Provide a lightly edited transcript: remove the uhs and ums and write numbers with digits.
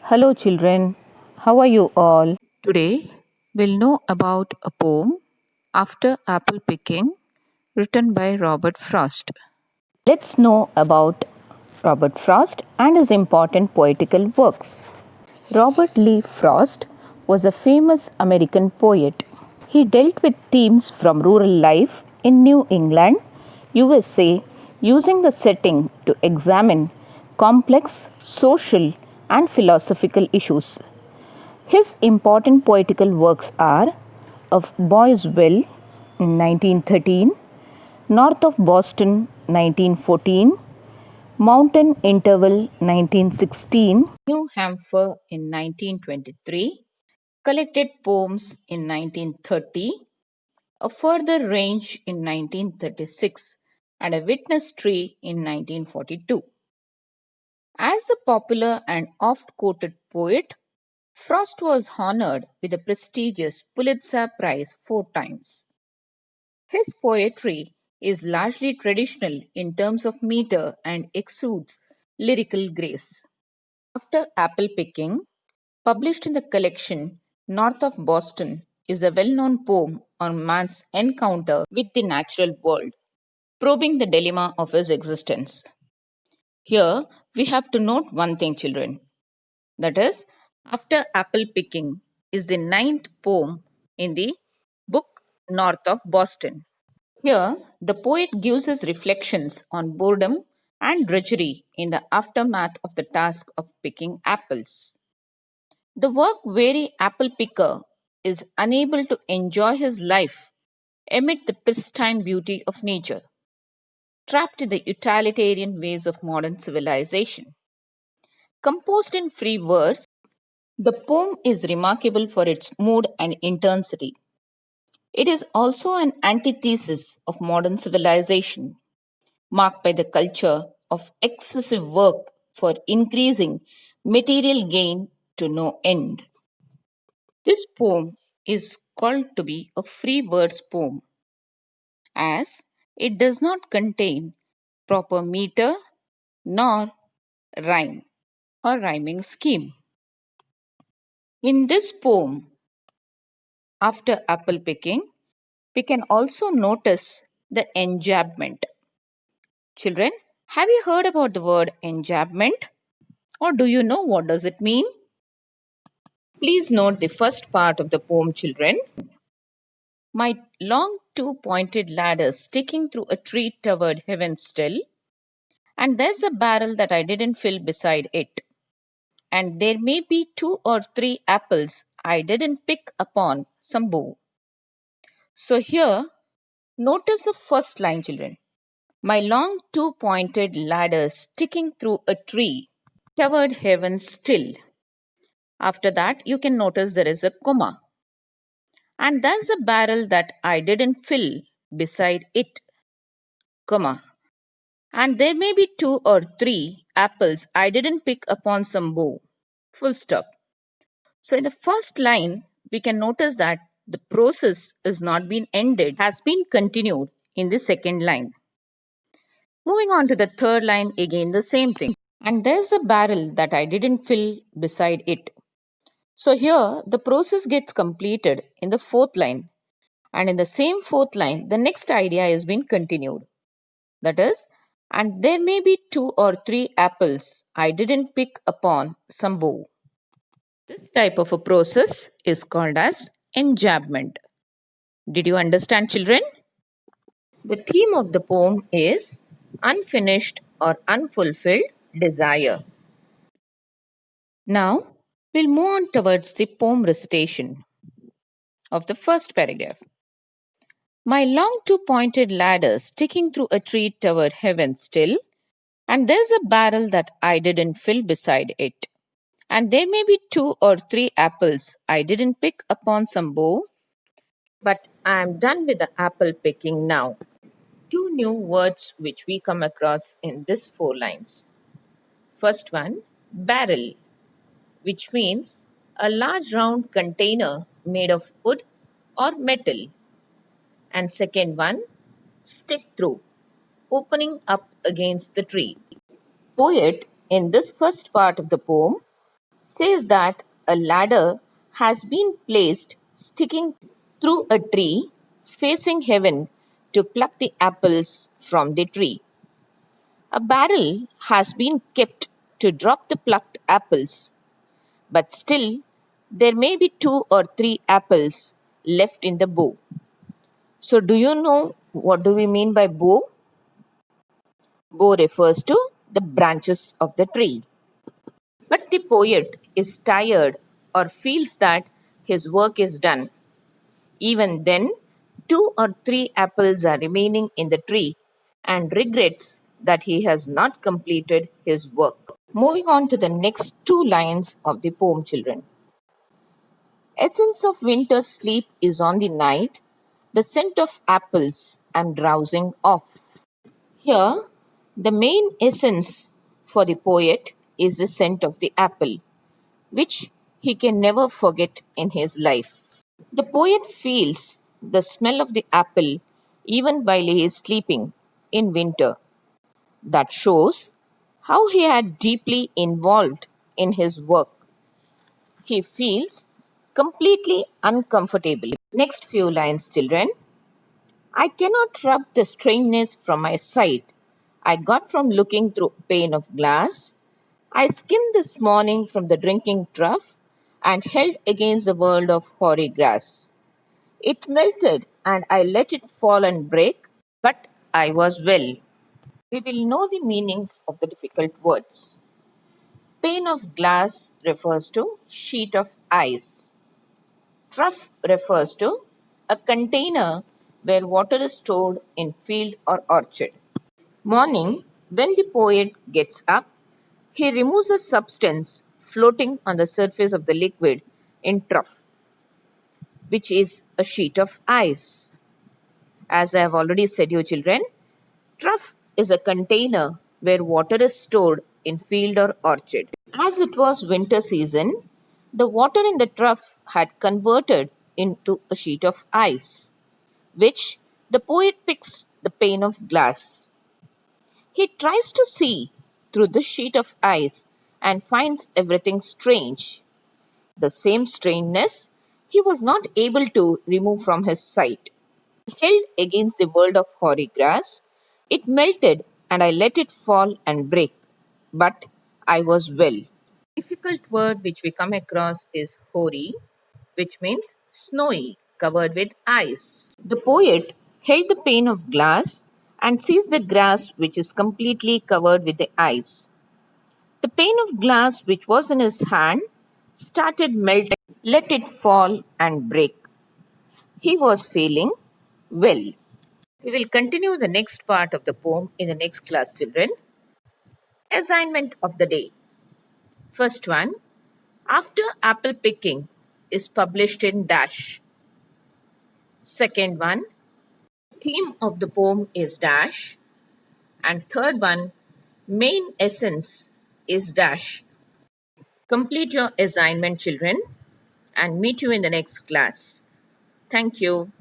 Hello, children. How are you all? Today, we'll know about a poem, After Apple Picking, written by Robert Frost. Let's know about Robert Frost and his important poetical works. Robert Lee Frost was a famous American poet. He dealt with themes from rural life in New England, USA, using the setting to examine complex social and philosophical issues. His important poetical works are Of Boy's Will in 1913, North of Boston 1914, Mountain Interval 1916, New Hampshire in 1923, Collected Poems in 1930, A Further Range in 1936, and A Witness Tree in 1942. As a popular and oft quoted poet, Frost was honored with the prestigious Pulitzer Prize 4 times. His poetry is largely traditional in terms of meter and exudes lyrical grace. After Apple Picking, published in the collection North of Boston, is a well known poem on man's encounter with the natural world, probing the dilemma of his existence. Here, we have to note one thing, children. That is, After Apple Picking is the ninth poem in the book North of Boston. Here, the poet gives his reflections on boredom and drudgery in the aftermath of the task of picking apples. The work weary apple picker is unable to enjoy his life amid the pristine beauty of nature, trapped in the utilitarian ways of modern civilization. Composed in free verse, the poem is remarkable for its mood and intensity. It is also an antithesis of modern civilization, marked by the culture of excessive work for increasing material gain to no end. This poem is called to be a free verse poem, as it does not contain proper meter nor rhyme or rhyming scheme. In this poem, after apple picking, we can also notice the enjambment. Children, have you heard about the word enjambment? Or do you know what does it mean? Please note the first part of the poem, children. My long two-pointed ladder sticking through a tree-towered heaven still, and there's a barrel that I didn't fill beside it. And there may be 2 or 3 apples I didn't pick upon some bough. So here, notice the first line, children. My long two-pointed ladder sticking through a tree, towered heaven still. After that, you can notice there is a comma. And there's a barrel that I didn't fill beside it, comma. And there may be 2 or 3 apples I didn't pick upon some bough, full stop. So in the first line, we can notice that the process is not been ended, has been continued in the second line. Moving on to the third line, again the same thing. And there's a barrel that I didn't fill beside it. So here the process gets completed in the fourth line. And in the same fourth line, the next idea is being continued. That is, and there may be 2 or 3 apples I didn't pick upon some bough. This type of a process is called as enjambment. Did you understand, children? The theme of the poem is unfinished or unfulfilled desire. Now, we'll move on towards the poem recitation of the first paragraph. My long two-pointed ladder sticking through a tree towered heaven still, and there's a barrel that I didn't fill beside it. And there may be 2 or 3 apples I didn't pick upon some bough, but I am done with the apple picking now. 2 new words which we come across in this 4 lines. First one, barrel, which means a large round container made of wood or metal. And second one, stick through, opening up against the tree. Poet in this first part of the poem says that a ladder has been placed sticking through a tree facing heaven to pluck the apples from the tree. A barrel has been kept to drop the plucked apples, but still there may be two or three apples left in the bow. So, do you know what do we mean by bow? Bow refers to the branches of the tree. But the poet is tired or feels that his work is done. Even then, two or three apples are remaining in the tree and regrets that he has not completed his work. Moving on to the next two lines of the poem, children. Essence of winter's sleep is on the night, the scent of apples I'm drowsing off. Here, the main essence for the poet is the scent of the apple, which he can never forget in his life. The poet feels the smell of the apple even while he is sleeping in winter. That shows how he had deeply involved in his work. He feels completely uncomfortable. Next few lines, children. I cannot rub the strangeness from my sight I got from looking through a pane of glass. I skimmed this morning from the drinking trough and held against the world of hoary grass. It melted and I let it fall and break, but I was well. We will know the meanings of the difficult words. Pane of glass refers to sheet of ice. Trough refers to a container where water is stored in field or orchard. Morning, when the poet gets up, he removes a substance floating on the surface of the liquid in trough, which is a sheet of ice. As I have already said, you children, trough is a container where water is stored in field or orchard. As it was winter season, the water in the trough had converted into a sheet of ice, which the poet picks the pane of glass. He tries to see through the sheet of ice and finds everything strange. The same strangeness he was not able to remove from his sight. Held against the world of hoary grass, it melted and I let it fall and break. But I was well. Difficult word which we come across is hoary, which means snowy, covered with ice. The poet held the pane of glass and sees the grass which is completely covered with the ice. The pane of glass which was in his hand started melting, let it fall and break. He was feeling well. We will continue the next part of the poem in the next class, children. Assignment of the day. First one, after apple picking is published in dash. Second one, theme of the poem is dash. And third one, main essence is dash. Complete your assignment, children, and meet you in the next class. Thank you.